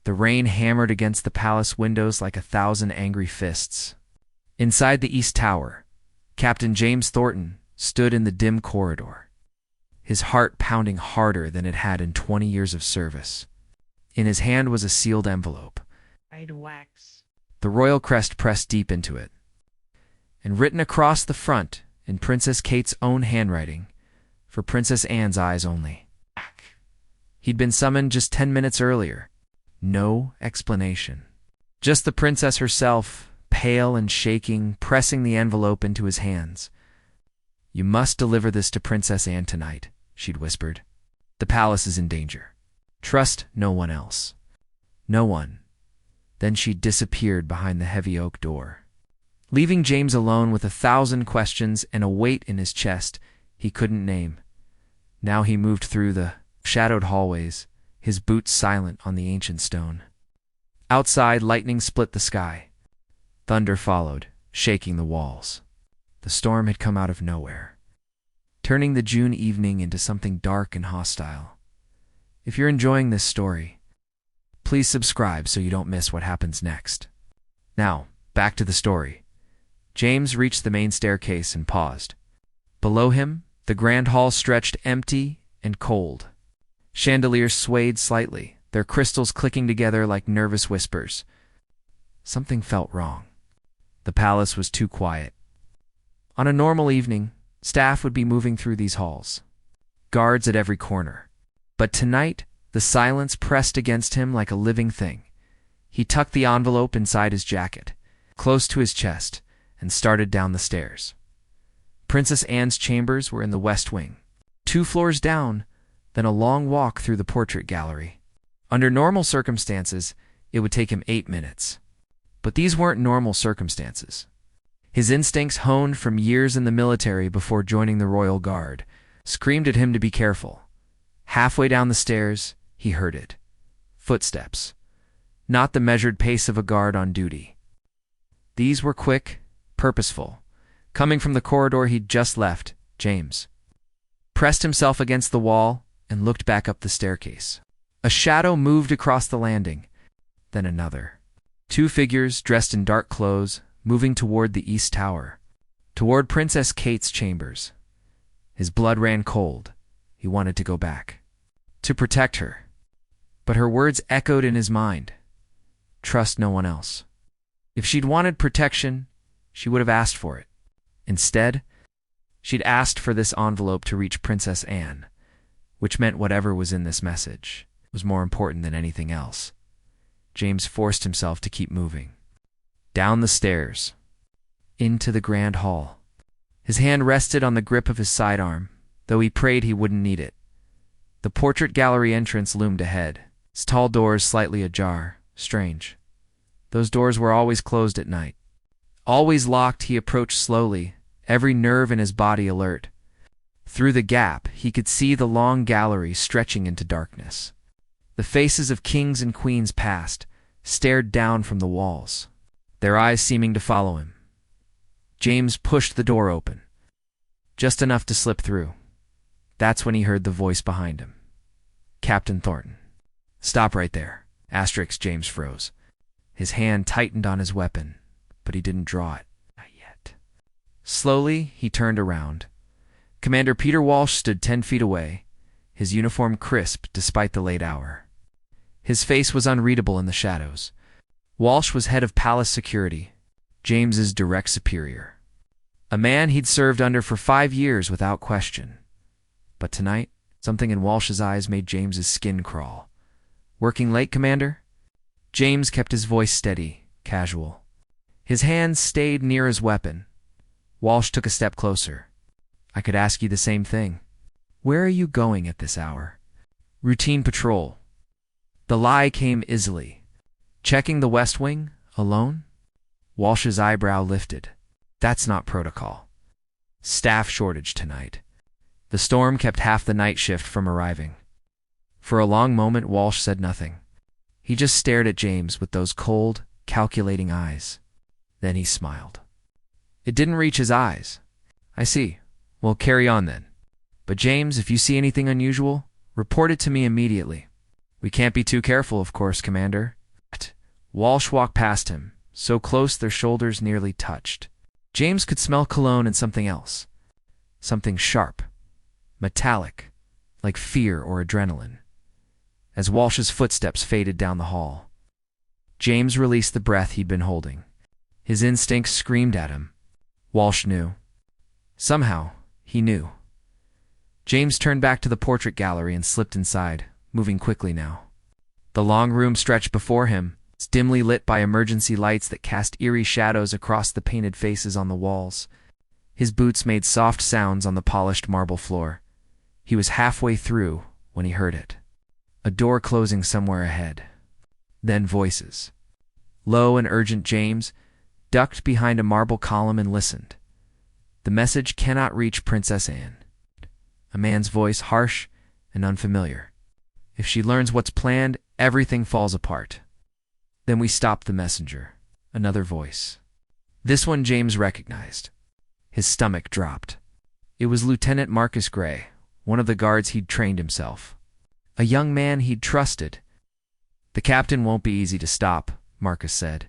The rain hammered against the palace windows like 1,000 angry fists. Inside the East Tower, Captain James Thornton stood in the dim corridor, his heart pounding harder than it had in 20 years of service. In his hand was a sealed envelope. I'd wax. The royal crest pressed deep into it, and written across the front in Princess Kate's own handwriting, for Princess Anne's eyes only. He'd been summoned just 10 minutes earlier. No explanation. Just the princess herself, pale and shaking, pressing the envelope into his hands. "You must deliver this to Princess Anne tonight," she'd whispered. "The palace is in danger. Trust no one else." No one. Then she disappeared behind the heavy oak door, leaving James alone with 1,000 questions and a weight in his chest he couldn't name. Now he moved through the shadowed hallways, his boots silent on the ancient stone. Outside, lightning split the sky. Thunder followed, shaking the walls. The storm had come out of nowhere, turning the June evening into something dark and hostile. If you're enjoying this story, please subscribe so you don't miss what happens next. Now, back to the story. James reached the main staircase and paused. Below him, the grand hall stretched empty and cold. Chandeliers swayed slightly, their crystals clicking together like nervous whispers. Something felt wrong. The palace was too quiet. On a normal evening, staff would be moving through these halls, guards at every corner. But tonight, the silence pressed against him like a living thing. He tucked the envelope inside his jacket, close to his chest, and started down the stairs. Princess Anne's chambers were in the west wing, 2 floors down, then a long walk through the portrait gallery. Under normal circumstances, it would take him 8 minutes. But these weren't normal circumstances. His instincts, honed from years in the military before joining the Royal Guard, screamed at him to be careful. Halfway down the stairs, he heard it. Footsteps. Not the measured pace of a guard on duty. These were quick, purposeful. Coming from the corridor he'd just left, James pressed himself against the wall and looked back up the staircase. A shadow moved across the landing, then another. 2 figures dressed in dark clothes, moving toward the East Tower, toward Princess Kate's chambers. His blood ran cold. He wanted to go back, to protect her. But her words echoed in his mind. Trust no one else. If she'd wanted protection, she would have asked for it. Instead, she'd asked for this envelope to reach Princess Anne, which meant whatever was in this message was more important than anything else. James forced himself to keep moving. Down the stairs, into the grand hall. His hand rested on the grip of his sidearm, though he prayed he wouldn't need it. The portrait gallery entrance loomed ahead, its tall doors slightly ajar. Strange. Those doors were always closed at night. Always locked, he approached slowly, every nerve in his body alert. Through the gap, he could see the long gallery stretching into darkness. The faces of kings and queens passed, stared down from the walls, their eyes seeming to follow him. James pushed the door open, just enough to slip through. That's when he heard the voice behind him. Captain Thornton. "Stop right there." James froze. His hand tightened on his weapon, but he didn't draw it. Not yet. Slowly, he turned around. Commander Peter Walsh stood 10 feet away, his uniform crisp despite the late hour. His face was unreadable in the shadows. Walsh was head of palace security, James's direct superior. A man he'd served under for 5 years without question. But tonight, something in Walsh's eyes made James's skin crawl. "Working late, Commander?" James kept his voice steady, casual. His hands stayed near his weapon. Walsh took a step closer. "I could ask you the same thing. Where are you going at this hour?" "Routine patrol." The lie came easily. "Checking the West Wing? Alone?" Walsh's eyebrow lifted. "That's not protocol. Staff shortage tonight." The storm kept half the night shift from arriving. For a long moment, Walsh said nothing. He just stared at James with those cold, calculating eyes. Then he smiled. It didn't reach his eyes. "I see. Well, carry on then. But James, if you see anything unusual, report it to me immediately." We can't be too careful, of course, Commander. Walsh walked past him, so close their shoulders nearly touched. James could smell cologne and something else. Something sharp, metallic, like fear or adrenaline. As Walsh's footsteps faded down the hall, James released the breath he'd been holding. His instincts screamed at him. Walsh knew. Somehow, he knew. James turned back to the portrait gallery and slipped inside, moving quickly now. The long room stretched before him, dimly lit by emergency lights that cast eerie shadows across the painted faces on the walls. His boots made soft sounds on the polished marble floor. He was halfway through when he heard it. A door closing somewhere ahead. Then voices. Low and urgent, James ducked behind a marble column and listened. The message cannot reach Princess Anne. A man's voice, harsh and unfamiliar. If she learns what's planned, everything falls apart. Then we stop the messenger. Another voice. This one James recognized. His stomach dropped. It was Lieutenant Marcus Gray, one of the guards he'd trained himself. A young man he'd trusted. The captain won't be easy to stop, Marcus said.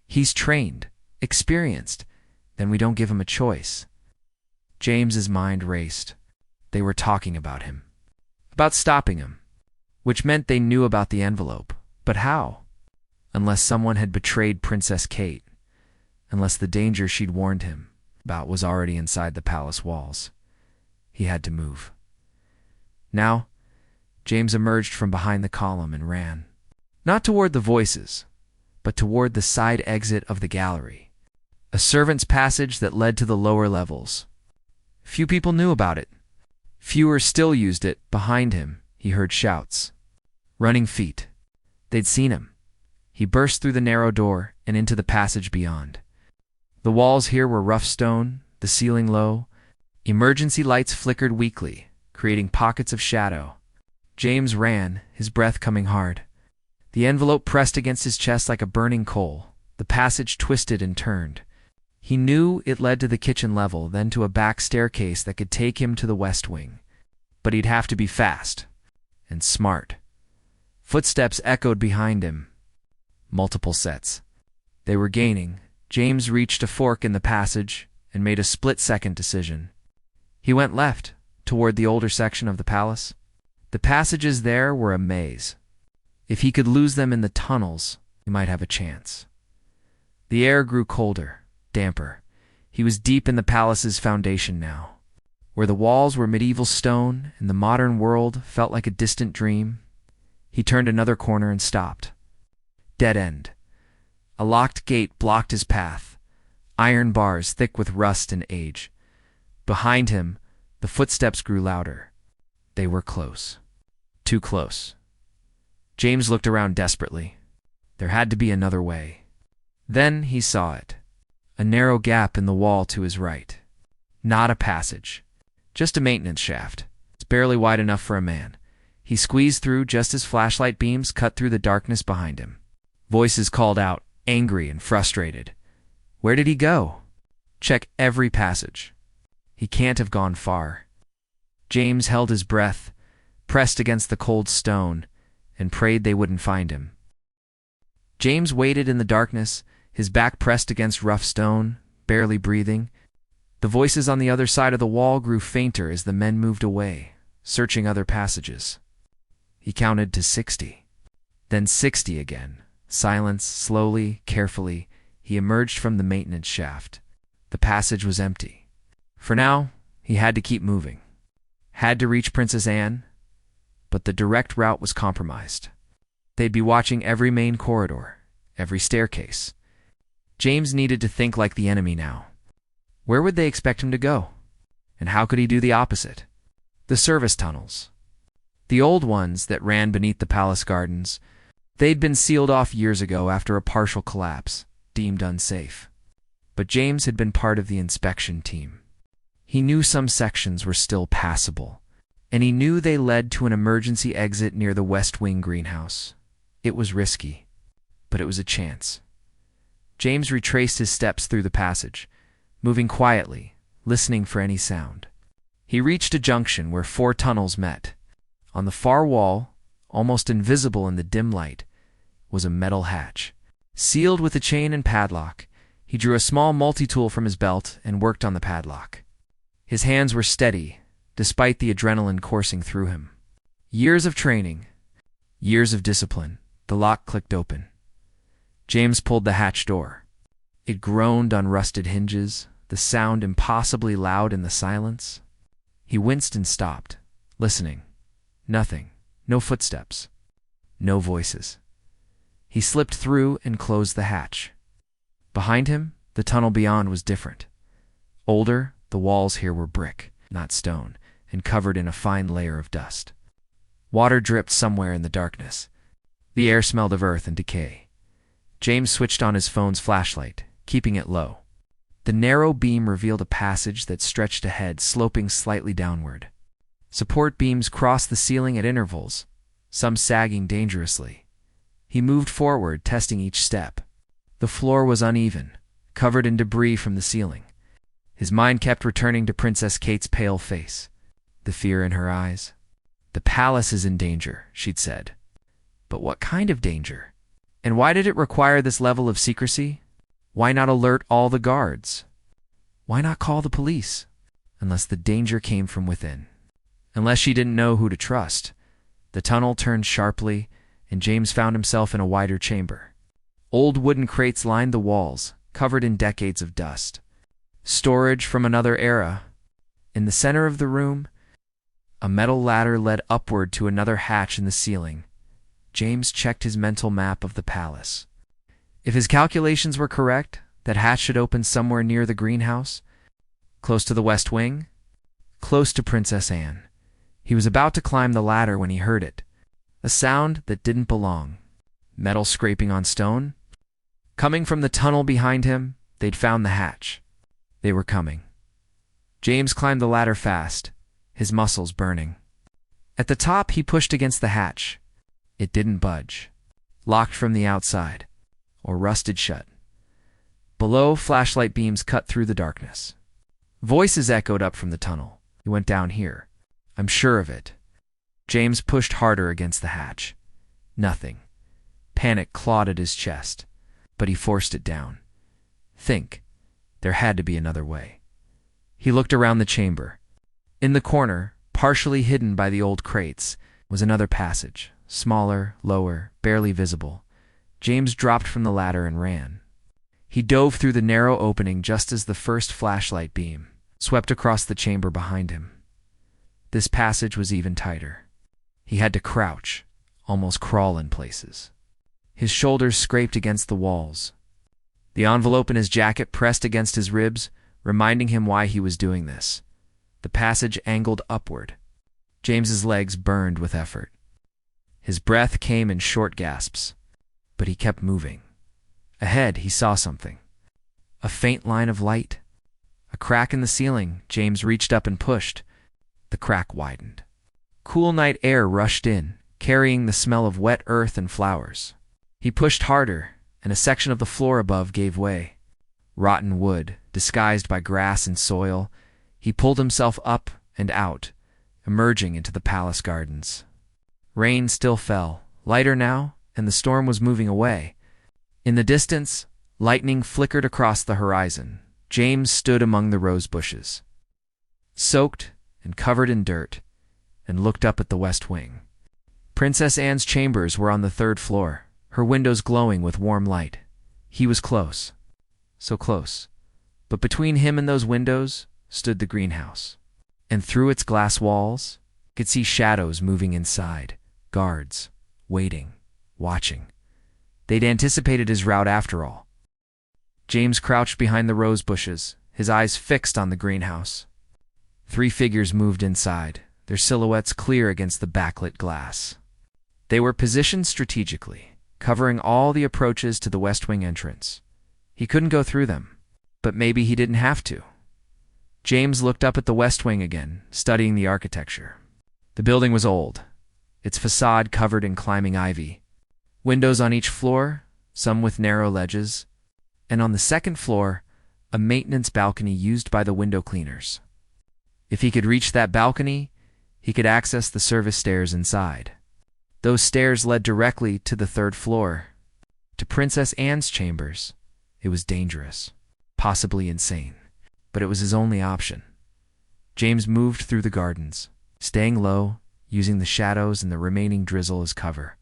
He's trained, experienced. Then we don't give him a choice. James's mind raced. They were talking about him. About stopping him. Which meant they knew about the envelope. But how? Unless someone had betrayed Princess Kate. Unless the danger she'd warned him about was already inside the palace walls. He had to move. Now, James emerged from behind the column and ran. Not toward the voices, but toward the side exit of the gallery. A servant's passage that led to the lower levels. Few people knew about it. Fewer still used it. Behind him, he heard shouts. Running feet. They'd seen him. He burst through the narrow door and into the passage beyond. The walls here were rough stone, the ceiling low. Emergency lights flickered weakly, creating pockets of shadow. James ran, his breath coming hard. The envelope pressed against his chest like a burning coal. The passage twisted and turned. He knew it led to the kitchen level, then to a back staircase that could take him to the west wing. But he'd have to be fast and smart. Footsteps echoed behind him. Multiple sets. They were gaining. James reached a fork in the passage and made a split-second decision. He went left, toward the older section of the palace. The passages there were a maze. If he could lose them in the tunnels, he might have a chance. The air grew colder, damper. He was deep in the palace's foundation now, where the walls were medieval stone and the modern world felt like a distant dream. He turned another corner and stopped. Dead end. A locked gate blocked his path, iron bars thick with rust and age. Behind him, the footsteps grew louder. They were close. Too close. James looked around desperately. There had to be another way. Then he saw it. A narrow gap in the wall to his right. Not a passage. Just a maintenance shaft. It's barely wide enough for a man. He squeezed through just as flashlight beams cut through the darkness behind him. Voices called out, angry and frustrated. Where did he go? Check every passage. He can't have gone far. James held his breath, pressed against the cold stone, and prayed they wouldn't find him. James waited in the darkness, his back pressed against rough stone, barely breathing. The voices on the other side of the wall grew fainter as the men moved away, searching other passages. He counted to 60. Then 60 again. Silence, slowly, carefully, he emerged from the maintenance shaft. The passage was empty. For now, he had to keep moving. Had to reach Princess Anne, but the direct route was compromised. They'd be watching every main corridor, every staircase. James needed to think like the enemy now. Where would they expect him to go? And how could he do the opposite? The service tunnels. The old ones that ran beneath the palace gardens. They'd been sealed off years ago after a partial collapse, deemed unsafe. But James had been part of the inspection team. He knew some sections were still passable, and he knew they led to an emergency exit near the West Wing greenhouse. It was risky, but it was a chance. James retraced his steps through the passage, moving quietly, listening for any sound. He reached a junction where 4 tunnels met. On the far wall, almost invisible in the dim light, was a metal hatch. Sealed with a chain and padlock, he drew a small multi-tool from his belt and worked on the padlock. His hands were steady, despite the adrenaline coursing through him. Years of training, years of discipline. The lock clicked open. James pulled the hatch door. It groaned on rusted hinges, the sound impossibly loud in the silence. He winced and stopped, listening. Nothing. No footsteps. No voices. He slipped through and closed the hatch. Behind him, the tunnel beyond was different. Older, the walls here were brick, not stone, and covered in a fine layer of dust. Water dripped somewhere in the darkness. The air smelled of earth and decay. James switched on his phone's flashlight, keeping it low. The narrow beam revealed a passage that stretched ahead, sloping slightly downward. Support beams crossed the ceiling at intervals, some sagging dangerously. He moved forward, testing each step. The floor was uneven, covered in debris from the ceiling. His mind kept returning to Princess Kate's pale face, the fear in her eyes. "The palace is in danger," she'd said. But what kind of danger? And why did it require this level of secrecy? Why not alert all the guards? Why not call the police? Unless the danger came from within. Unless she didn't know who to trust. The tunnel turned sharply, and James found himself in a wider chamber. Old wooden crates lined the walls, covered in decades of dust. Storage from another era. In the center of the room, a metal ladder led upward to another hatch in the ceiling. James checked his mental map of the palace. If his calculations were correct, that hatch should open somewhere near the greenhouse, close to the West Wing, close to Princess Anne. He was about to climb the ladder when he heard it. A sound that didn't belong. Metal scraping on stone. Coming from the tunnel behind him, they'd found the hatch. They were coming. James climbed the ladder fast, his muscles burning. At the top, he pushed against the hatch. It didn't budge. Locked from the outside, or rusted shut. Below, flashlight beams cut through the darkness. Voices echoed up from the tunnel. "You went down here. I'm sure of it." James pushed harder against the hatch. Nothing. Panic clawed at his chest, but he forced it down. Think. There had to be another way. He looked around the chamber. In the corner, partially hidden by the old crates, was another passage, smaller, lower, barely visible. James dropped from the ladder and ran. He dove through the narrow opening just as the first flashlight beam swept across the chamber behind him. This passage was even tighter. He had to crouch, almost crawl in places. His shoulders scraped against the walls. The envelope in his jacket pressed against his ribs, reminding him why he was doing this. The passage angled upward. James's legs burned with effort. His breath came in short gasps, but he kept moving. Ahead, he saw something. A faint line of light. A crack in the ceiling. James reached up and pushed. The crack widened. Cool night air rushed in, carrying the smell of wet earth and flowers. He pushed harder, and a section of the floor above gave way. Rotten wood, disguised by grass and soil, he pulled himself up and out, emerging into the palace gardens. Rain still fell, lighter now, and the storm was moving away. In the distance, lightning flickered across the horizon. James stood among the rose bushes, soaked and covered in dirt, and looked up at the West Wing. Princess Anne's chambers were on the third floor, her windows glowing with warm light. He was close. So close. But between him and those windows stood the greenhouse. And through its glass walls, he could see shadows moving inside, guards, waiting, watching. They'd anticipated his route after all. James crouched behind the rose bushes, his eyes fixed on the greenhouse. 3 figures moved inside, their silhouettes clear against the backlit glass. They were positioned strategically, covering all the approaches to the West Wing entrance. He couldn't go through them, but maybe he didn't have to. James looked up at the West Wing again, studying the architecture. The building was old, its facade covered in climbing ivy. Windows on each floor, some with narrow ledges, and on the second floor, a maintenance balcony used by the window cleaners. If he could reach that balcony, he could access the service stairs inside. Those stairs led directly to the third floor, to Princess Anne's chambers. It was dangerous, possibly insane, but it was his only option. James moved through the gardens, staying low, using the shadows and the remaining drizzle as cover.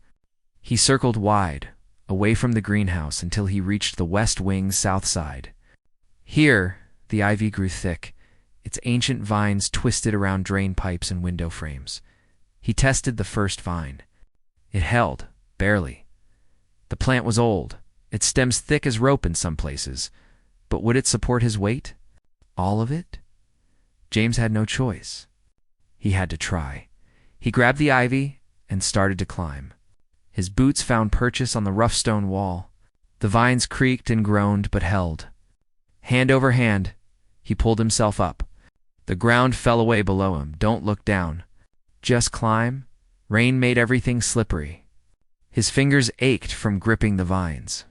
He circled wide, away from the greenhouse until he reached the west wing's south side. Here, the ivy grew thick, its ancient vines twisted around drain pipes and window frames. He tested the first vine. It held, barely. The plant was old, its stems thick as rope in some places, but would it support his weight? All of it? James had no choice. He had to try. He grabbed the ivy and started to climb. His boots found purchase on the rough stone wall. The vines creaked and groaned but held. Hand over hand, he pulled himself up. The ground fell away below him. Don't look down. Just climb. Rain made everything slippery. His fingers ached from gripping the vines.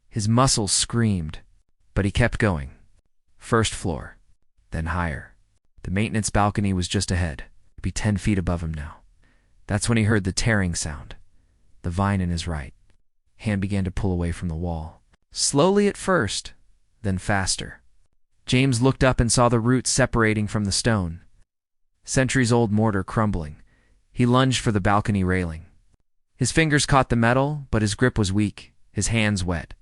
His muscles screamed, but he kept going. First floor, then higher. The maintenance balcony was just ahead, be 10 feet above him now. That's when he heard the tearing sound. The vine in his right hand began to pull away from the wall. Slowly at first, then faster. James looked up and saw the roots separating from the stone. Centuries-old mortar crumbling. He lunged for the balcony railing. His fingers caught the metal, but his grip was weak, his hands wet.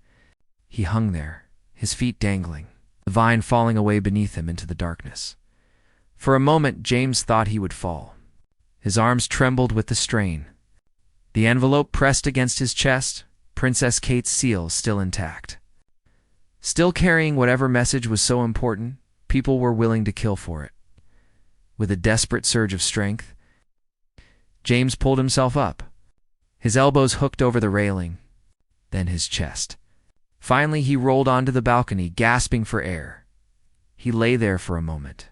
He hung there, his feet dangling, the vine falling away beneath him into the darkness. For a moment, James thought he would fall. His arms trembled with the strain. The envelope pressed against his chest, Princess Kate's seal still intact. Still carrying whatever message was so important, people were willing to kill for it. With a desperate surge of strength, James pulled himself up. His elbows hooked over the railing, then his chest. Finally, he rolled onto the balcony, gasping for air. He lay there for a moment.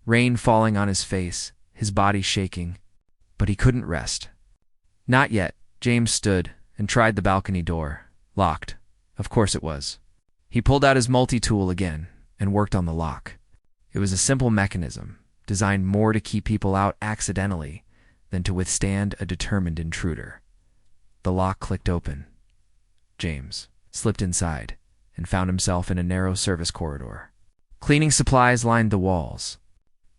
Rain falling on his face, his body shaking, but he couldn't rest. Not yet. James stood and tried the balcony door. Locked. Of course it was. He pulled out his multi-tool again and worked on the lock. It was a simple mechanism, designed more to keep people out accidentally than to withstand a determined intruder. The lock clicked open. James slipped inside and found himself in a narrow service corridor. Cleaning supplies lined the walls.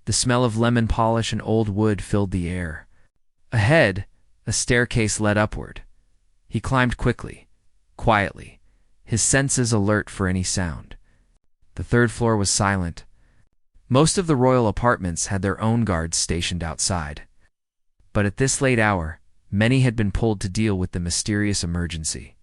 The smell of lemon polish and old wood filled the air. Ahead, a staircase led upward. He climbed quickly, quietly, his senses alert for any sound. The third floor was silent. Most of the royal apartments had their own guards stationed outside. But at this late hour, many had been pulled to deal with the mysterious emergency.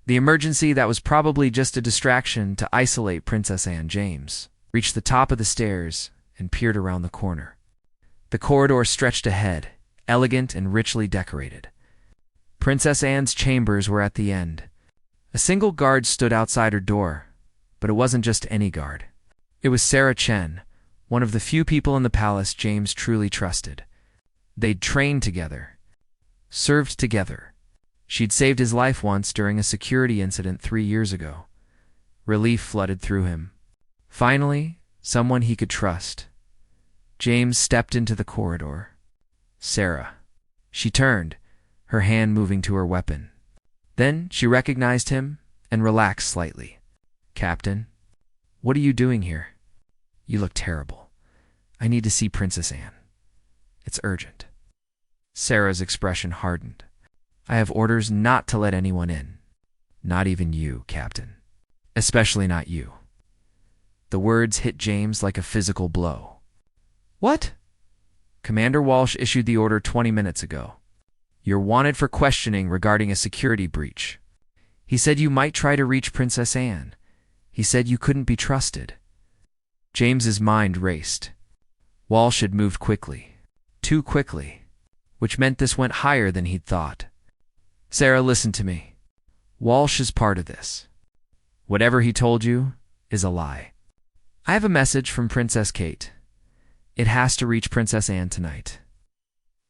The emergency that was probably just a distraction to isolate Princess Anne. James reached the top of the stairs and peered around the corner. The corridor stretched ahead, elegant and richly decorated. Princess Anne's chambers were at the end. A single guard stood outside her door, but it wasn't just any guard. It was Sarah Chen, one of the few people in the palace James truly trusted. They'd trained together, served together. She'd saved his life once during a security incident 3 years ago. Relief flooded through him. Finally, someone he could trust. James stepped into the corridor. Sarah. She turned, her hand moving to her weapon. Then she recognized him and relaxed slightly. Captain, what are you doing here? You look terrible. I need to see Princess Anne. It's urgent. Sarah's expression hardened. I have orders not to let anyone in. Not even you, Captain. Especially not you. The words hit James like a physical blow. What? Commander Walsh issued the order 20 minutes ago. You're wanted for questioning regarding a security breach. He said you might try to reach Princess Anne. He said you couldn't be trusted. James's mind raced. Walsh had moved quickly. Too quickly. Which meant this went higher than he'd thought. Sarah, listen to me. Walsh is part of this. Whatever he told you is a lie. I have a message from Princess Kate. It has to reach Princess Anne tonight.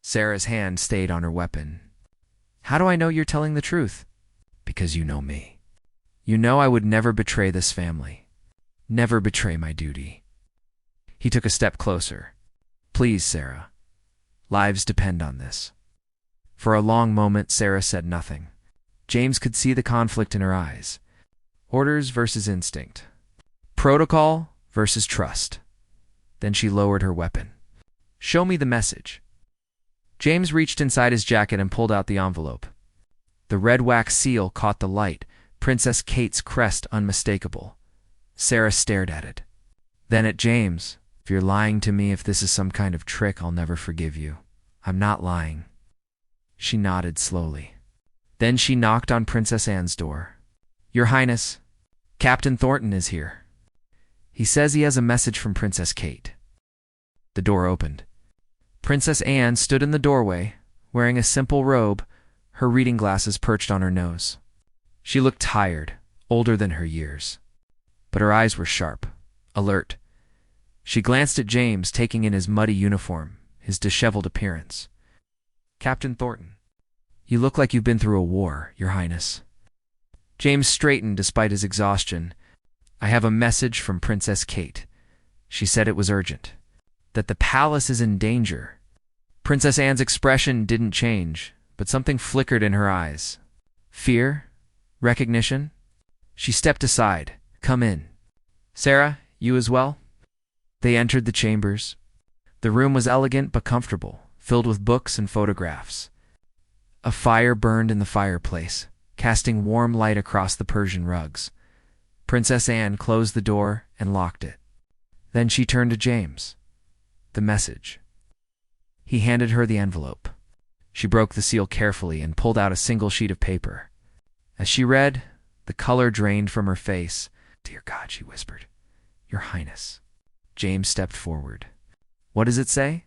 Sarah's hand stayed on her weapon. How do I know you're telling the truth? Because you know me. You know I would never betray this family. Never betray my duty. He took a step closer. Please, Sarah. Lives depend on this. For a long moment, Sarah said nothing. James could see the conflict in her eyes. Orders versus instinct. Protocol versus trust. Then she lowered her weapon. "Show me the message." James reached inside his jacket and pulled out the envelope. The red wax seal caught the light, Princess Kate's crest unmistakable. Sarah stared at it. Then at James. "If you're lying to me, if this is some kind of trick, I'll never forgive you." "I'm not lying." She nodded slowly. Then she knocked on Princess Anne's door. "Your Highness, Captain Thornton is here. He says he has a message from Princess Kate." The door opened. Princess Anne stood in the doorway, wearing a simple robe, her reading glasses perched on her nose. She looked tired, older than her years. But her eyes were sharp, alert. She glanced at James, taking in his muddy uniform, his disheveled appearance. "Captain Thornton, you look like you've been through a war, Your Highness." James straightened despite his exhaustion. "I have a message from Princess Kate. She said it was urgent. That the palace is in danger." Princess Anne's expression didn't change, but something flickered in her eyes. Fear? Recognition? She stepped aside. "Come in. Sarah, you as well?" They entered the chambers. The room was elegant but comfortable, filled with books and photographs. A fire burned in the fireplace, casting warm light across the Persian rugs. Princess Anne closed the door and locked it. Then she turned to James. "The message." He handed her the envelope. She broke the seal carefully and pulled out a single sheet of paper. As she read, the color drained from her face. "Dear God," she whispered. "Your Highness." James stepped forward. "What does it say?"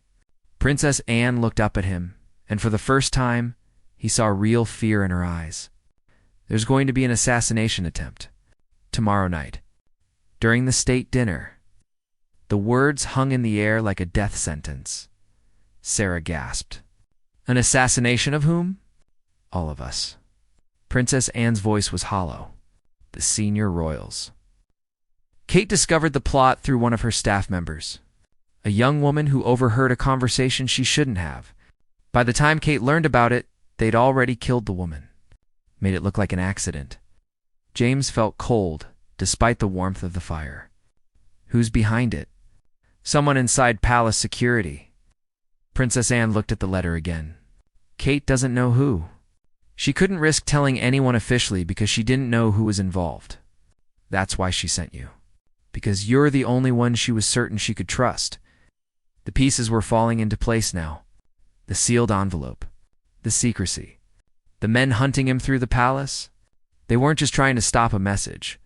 Princess Anne looked up at him, and for the first time, he saw real fear in her eyes. "There's going to be an assassination attempt. Tomorrow night. During the state dinner." The words hung in the air like a death sentence. Sarah gasped. "An assassination of whom?" "All of us." Princess Anne's voice was hollow. "The senior royals." Kate discovered the plot through one of her staff members, a young woman who overheard a conversation she shouldn't have. By the time Kate learned about it, they'd already killed the woman. Made it look like an accident. James felt cold, despite the warmth of the fire. Who's behind it? Someone inside palace security. Princess Anne looked at the letter again. Kate doesn't know who. She couldn't risk telling anyone officially because she didn't know who was involved. That's why she sent you. Because you're the only one she was certain she could trust. The pieces were falling into place now. The sealed envelope. The secrecy. The men hunting him through the palace. They weren't just trying to stop a message.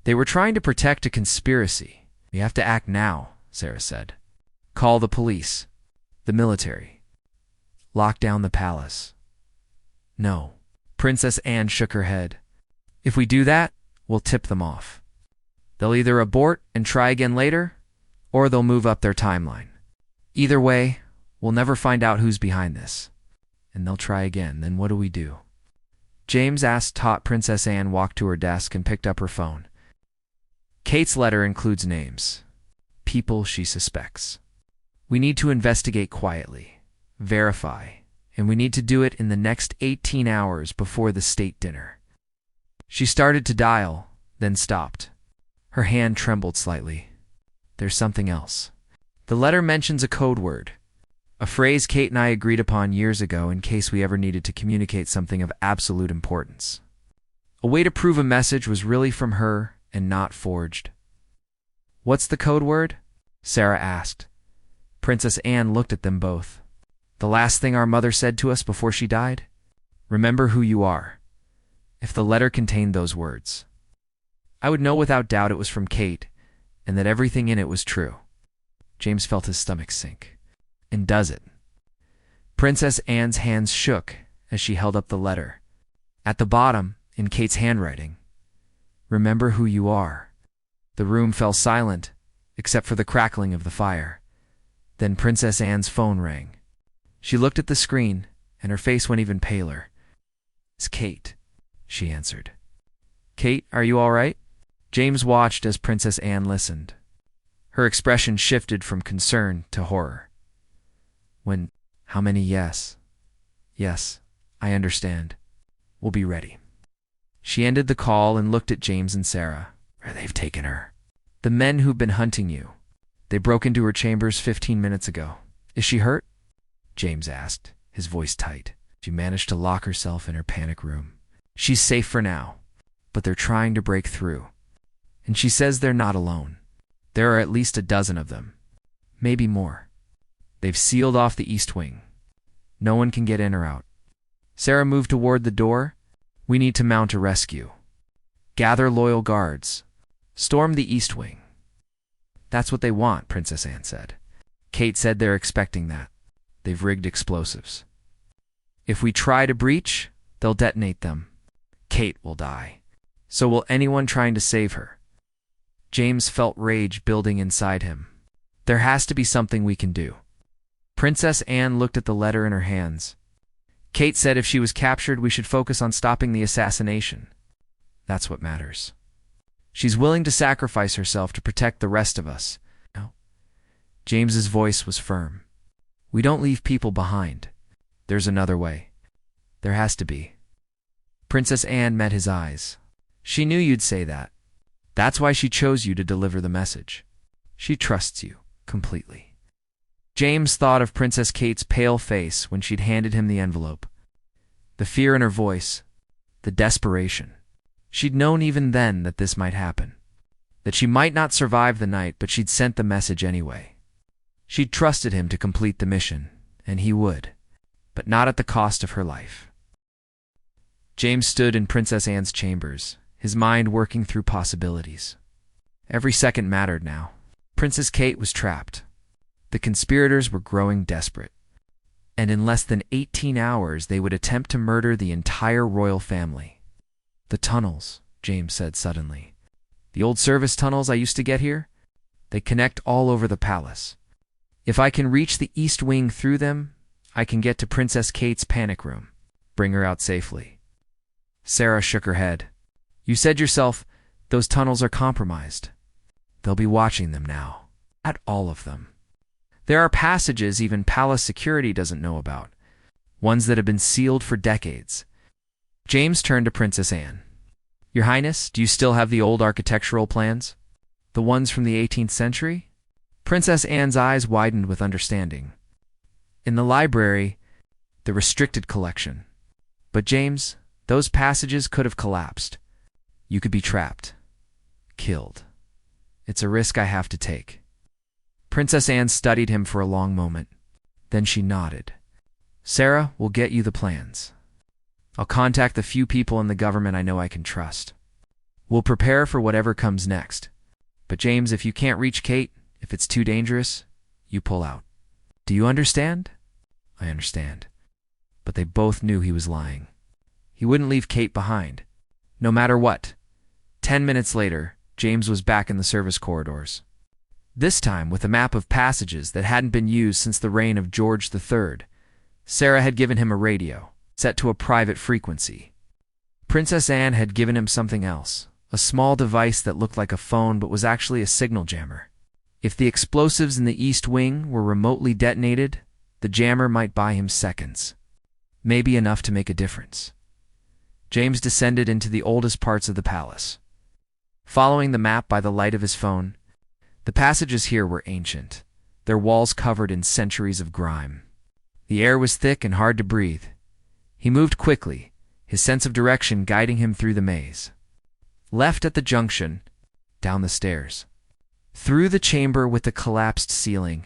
They were trying to protect a conspiracy. "We have to act now," Sarah said. "Call the police. The military. Lock down the palace." "No." Princess Anne shook her head. "If we do that, we'll tip them off. They'll either abort and try again later, or they'll move up their timeline. Either way, we'll never find out who's behind this. And they'll try again, then what do we do?" James asked taught Princess Anne walked to her desk and picked up her phone. Kate's letter includes names. People she suspects. We need to investigate quietly, verify, and we need to do it in the next 18 hours before the state dinner. She started to dial, then stopped. Her hand trembled slightly. There's something else. The letter mentions a code word, a phrase Kate and I agreed upon years ago in case we ever needed to communicate something of absolute importance. A way to prove a message was really from her and not forged. "What's the code word?" Sarah asked. Princess Anne looked at them both. "The last thing our mother said to us before she died? Remember who you are." If the letter contained those words, I would know without doubt it was from Kate, and that everything in it was true. James felt his stomach sink. And does it? Princess Anne's hands shook as she held up the letter. At the bottom, in Kate's handwriting, "Remember who you are." The room fell silent, except for the crackling of the fire. Then Princess Anne's phone rang. She looked at the screen, and her face went even paler. "It's Kate," she answered. "Kate, are you all right?" James watched as Princess Anne listened. Her expression shifted from concern to horror. How many yes? Yes, I understand. We'll be ready. She ended the call and looked at James and Sarah. They've taken her. The men who've been hunting you. They broke into her chambers 15 minutes ago. Is she hurt? James asked, his voice tight. She managed to lock herself in her panic room. She's safe for now, but they're trying to break through. And she says they're not alone. There are at least a dozen of them. Maybe more. They've sealed off the east wing. No one can get in or out. Sarah moved toward the door. We need to mount a rescue. Gather loyal guards. Storm the east wing. That's what they want, Princess Anne said. Kate said they're expecting that. They've rigged explosives. If we try to breach, they'll detonate them. Kate will die. So will anyone trying to save her. James felt rage building inside him. There has to be something we can do. Princess Anne looked at the letter in her hands. Kate said if she was captured, we should focus on stopping the assassination. That's what matters. She's willing to sacrifice herself to protect the rest of us. No. James's voice was firm. We don't leave people behind. There's another way. There has to be. Princess Anne met his eyes. She knew you'd say that. That's why she chose you to deliver the message. She trusts you completely. James thought of Princess Kate's pale face when she'd handed him the envelope. The fear in her voice, the desperation. She'd known even then that this might happen, that she might not survive the night, but she'd sent the message anyway. She'd trusted him to complete the mission, and he would, but not at the cost of her life. James stood in Princess Anne's chambers, his mind working through possibilities. Every second mattered now. Princess Kate was trapped. The conspirators were growing desperate, and in less than 18 hours they would attempt to murder the entire royal family. The tunnels, James said suddenly. The old service tunnels I used to get here? They connect all over the palace. If I can reach the east wing through them, I can get to Princess Kate's panic room, bring her out safely. Sarah shook her head. You said yourself, those tunnels are compromised. They'll be watching them now. At all of them. There are passages even palace security doesn't know about, ones that have been sealed for decades. James turned to Princess Anne. Your Highness, do you still have the old architectural plans? The ones from the 18th century? Princess Anne's eyes widened with understanding. In the library, the restricted collection. But James, those passages could have collapsed. You could be trapped. Killed. It's a risk I have to take. Princess Anne studied him for a long moment. Then she nodded. Sarah will get you the plans. I'll contact the few people in the government I know I can trust. We'll prepare for whatever comes next. But James, if you can't reach Kate, if it's too dangerous, you pull out. Do you understand? I understand. But they both knew he was lying. He wouldn't leave Kate behind. No matter what. 10 minutes later, James was back in the service corridors. This time with a map of passages that hadn't been used since the reign of George III. Sarah had given him a radio, set to a private frequency. Princess Anne had given him something else, a small device that looked like a phone but was actually a signal jammer. If the explosives in the east wing were remotely detonated, the jammer might buy him seconds. Maybe enough to make a difference. James descended into the oldest parts of the palace. Following the map by the light of his phone, the passages here were ancient, their walls covered in centuries of grime. The air was thick and hard to breathe. He moved quickly, his sense of direction guiding him through the maze. Left at the junction, down the stairs. Through the chamber with the collapsed ceiling.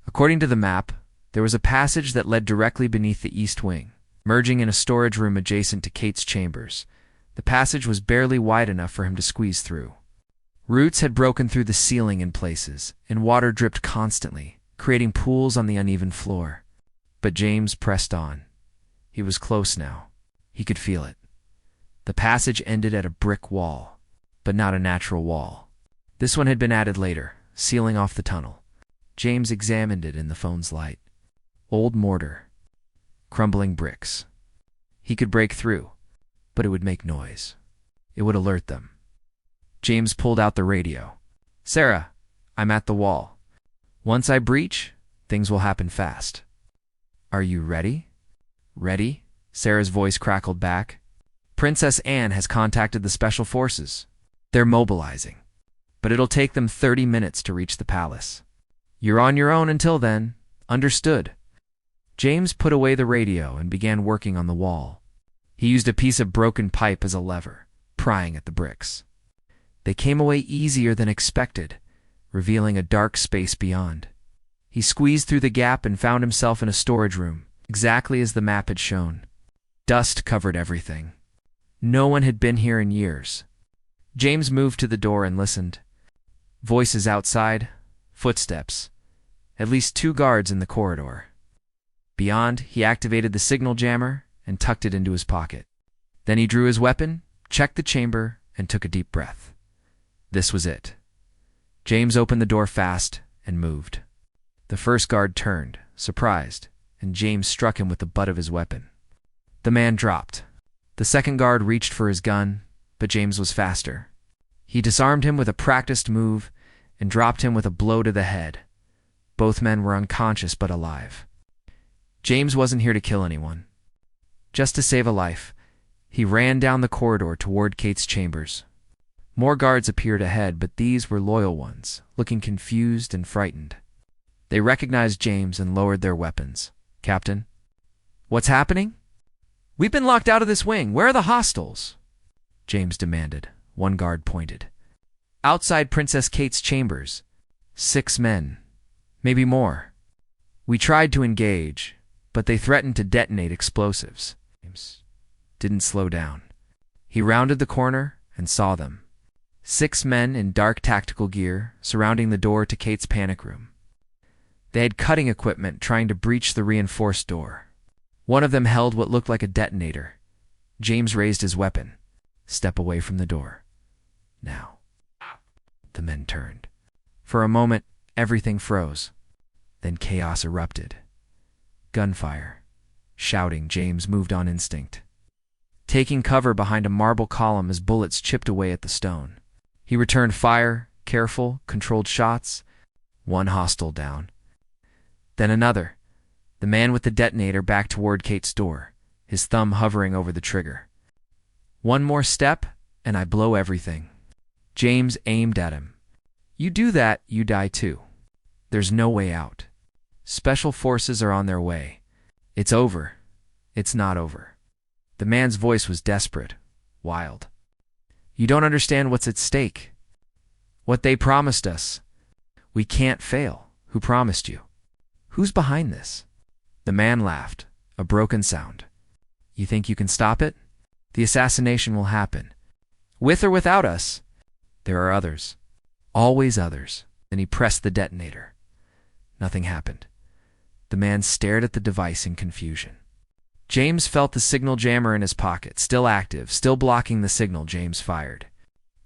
According to the map, there was a passage that led directly beneath the east wing, merging in a storage room adjacent to Kate's chambers. The passage was barely wide enough for him to squeeze through. Roots had broken through the ceiling in places, and water dripped constantly, creating pools on the uneven floor. But James pressed on. He was close now. He could feel it. The passage ended at a brick wall, but not a natural wall. This one had been added later, sealing off the tunnel. James examined it in the phone's light. Old mortar. Crumbling bricks. He could break through, but it would make noise. It would alert them. James pulled out the radio. Sarah, I'm at the wall. Once I breach, things will happen fast. Are you ready? Ready? Sarah's voice crackled back. Princess Anne has contacted the special forces. They're mobilizing. But it'll take them 30 minutes to reach the palace. You're on your own until then. Understood. James put away the radio and began working on the wall. He used a piece of broken pipe as a lever, prying at the bricks. They came away easier than expected, revealing a dark space beyond. He squeezed through the gap and found himself in a storage room, exactly as the map had shown. Dust covered everything. No one had been here in years. James moved to the door and listened. Voices outside, footsteps. At least 2 guards in the corridor. Beyond, he activated the signal jammer and tucked it into his pocket. Then he drew his weapon, checked the chamber, and took a deep breath. This was it. James opened the door fast and moved. The first guard turned, surprised, and James struck him with the butt of his weapon. The man dropped. The second guard reached for his gun, but James was faster. He disarmed him with a practiced move and dropped him with a blow to the head. Both men were unconscious but alive. James wasn't here to kill anyone. Just to save a life, he ran down the corridor toward Kate's chambers. More guards appeared ahead, but these were loyal ones, looking confused and frightened. They recognized James and lowered their weapons. "Captain, what's happening?" "We've been locked out of this wing. Where are the hostiles?" James demanded. One guard pointed. "Outside Princess Kate's chambers. 6 men. Maybe more. We tried to engage, but they threatened to detonate explosives." James didn't slow down. He rounded the corner and saw them. 6 men in dark tactical gear surrounding the door to Kate's panic room. They had cutting equipment trying to breach the reinforced door. One of them held what looked like a detonator. James raised his weapon. "Step away from the door. Now." The men turned. For a moment, everything froze. Then chaos erupted. Gunfire. Shouting, James moved on instinct, taking cover behind a marble column as bullets chipped away at the stone. He returned fire, careful, controlled shots. 1 hostile down. Then another. The man with the detonator back toward Kate's door, his thumb hovering over the trigger. "One more step, and I blow everything." James aimed at him. "You do that, you die too. There's no way out. Special forces are on their way. It's over. It's not over." The man's voice was desperate, wild. "You don't understand what's at stake. What they promised us. We can't fail. Who promised you? Who's behind this?" The man laughed, a broken sound. "You think you can stop it? The assassination will happen. With or without us. There are others. Always others." Then he pressed the detonator. Nothing happened. The man stared at the device in confusion. James felt the signal jammer in his pocket, still active, still blocking the signal. James fired.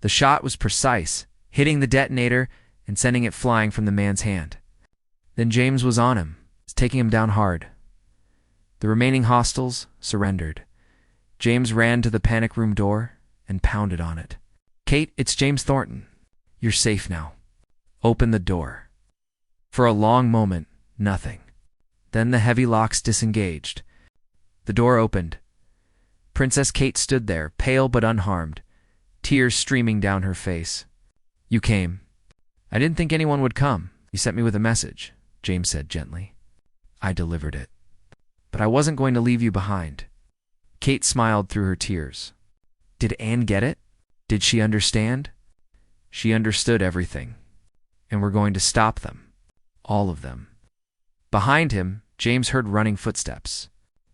The shot was precise, hitting the detonator and sending it flying from the man's hand. Then James was on him, taking him down hard. The remaining hostiles surrendered. James ran to the panic room door and pounded on it. "Kate, it's James Thornton. You're safe now. Open the door." For a long moment, nothing. Then the heavy locks disengaged. The door opened. Princess Kate stood there, pale but unharmed, tears streaming down her face. "You came. I didn't think anyone would come. You sent me with a message," James said gently. "I delivered it. But I wasn't going to leave you behind." Kate smiled through her tears. "Did Anne get it? Did she understand?" "She understood everything. And we're going to stop them. All of them." Behind him, James heard running footsteps.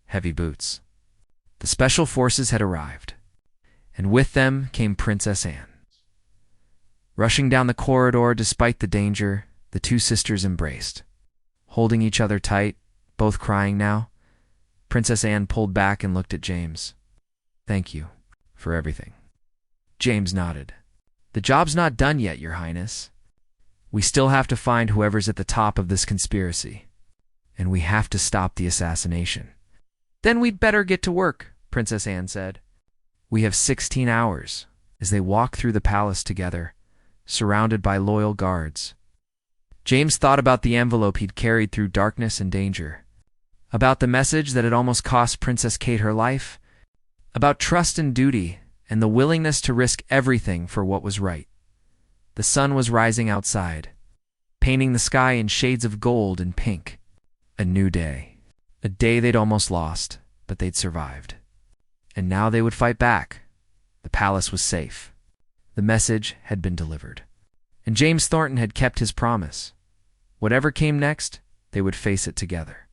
Heavy boots. The special forces had arrived. And with them came Princess Anne. Rushing down the corridor despite the danger, the 2 sisters embraced. Holding each other tight, both crying now, Princess Anne pulled back and looked at James. "Thank you for everything." James nodded. "The job's not done yet, Your Highness. We still have to find whoever's at the top of this conspiracy. And we have to stop the assassination." "Then we'd better get to work," Princess Anne said. "We have 16 hours," as they walked through the palace together, surrounded by loyal guards. James thought about the envelope he'd carried through darkness and danger. About the message that had almost cost Princess Kate her life, about trust and duty and the willingness to risk everything for what was right. The sun was rising outside, painting the sky in shades of gold and pink. A new day. A day they'd almost lost, but they'd survived. And now they would fight back. The palace was safe. The message had been delivered. And James Thornton had kept his promise. Whatever came next, they would face it together.